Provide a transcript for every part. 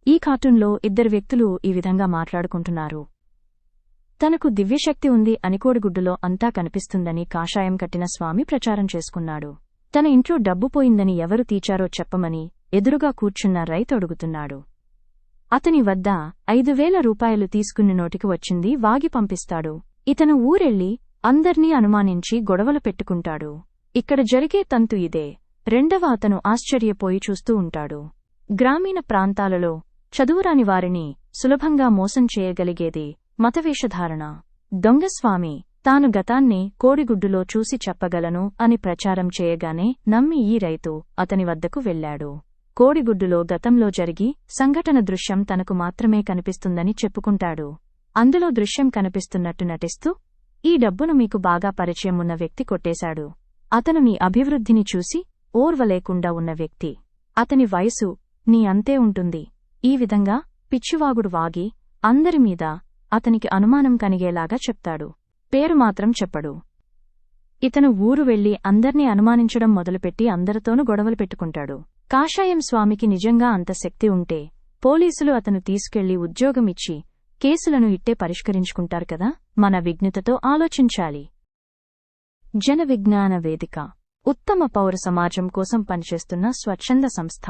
ఈ కార్టూన్లో ఇద్దరు వ్యక్తులు ఈ విధంగా మాట్లాడుకుంటున్నారు. తనకు దివ్యశక్తి ఉంది అని కోడిగుడ్డులో అంతా కనిపిస్తుందని కాషాయం కట్టిన స్వామి ప్రచారం చేసుకున్నాడు. తన ఇంట్లో డబ్బు పోయిందని ఎవరు తీచారో చెప్పమని ఎదురుగా కూర్చున్న రైతు అడుగుతున్నాడు. అతని వద్ద 5,000 రూపాయలు తీసుకుని నోటికి వచ్చింది వాగి పంపిస్తాడు. ఇతను ఊరెళ్ళి అందర్నీ అనుమానించి గొడవలు పెట్టుకుంటాడు. ఇక్కడ జరిగే తంతు ఇదే. రెండవ అతను ఆశ్చర్యపోయి చూస్తూ ఉంటాడు. గ్రామీణ ప్రాంతాలలో చదువురాని వారిని సులభంగా మోసం చేయగలిగేది మతవేషధారణ. దొంగస్వామి తాను గతాన్ని కోడిగుడ్డులో చూసి చెప్పగలను అని ప్రచారం చేయగానే నమ్మి ఈ రైతు అతని వద్దకు వెళ్లాడు. కోడిగుడ్డులో గతంలో జరిగి సంఘటన దృశ్యం తనకు మాత్రమే కనిపిస్తుందని చెప్పుకుంటాడు. అందులో దృశ్యం కనిపిస్తున్నట్టు నటిస్తూ, ఈ డబ్బును మీకు బాగా పరిచయం ఉన్న వ్యక్తి కొట్టేశాడు. అతను నీ అభివృద్ధిని చూసి ఓర్వలేకుండా ఉన్న వ్యక్తి. అతని వయసు నీ అంతే ఉంటుంది. ఈ విధంగా పిచ్చివాగుడు వాగి అందరిమీద అతనికి అనుమానం కలిగేలాగా చెప్తాడు. పేరు మాత్రం చెప్పడు. ఇతను ఊరు వెళ్లి అందర్నీ అనుమానించడం మొదలుపెట్టి అందరితోనూ గొడవలు పెట్టుకుంటాడు. కాషాయం స్వామికి నిజంగా అంత శక్తి ఉంటే పోలీసులు అతను తీసుకెళ్లి ఉద్యోగమిచ్చి కేసులను ఇట్టే పరిష్కరించుకుంటారు కదా. మన విజ్ఞతతో ఆలోచించాలి. జన విజ్ఞాన వేదిక ఉత్తమ పౌర సమాజం కోసం పనిచేస్తున్న స్వచ్ఛంద సంస్థ.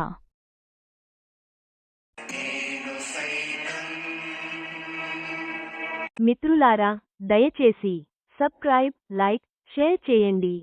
మిత్రులారా, దయచేసి సబ్స్క్రైబ్, లైక్, షేర్ చేయండి.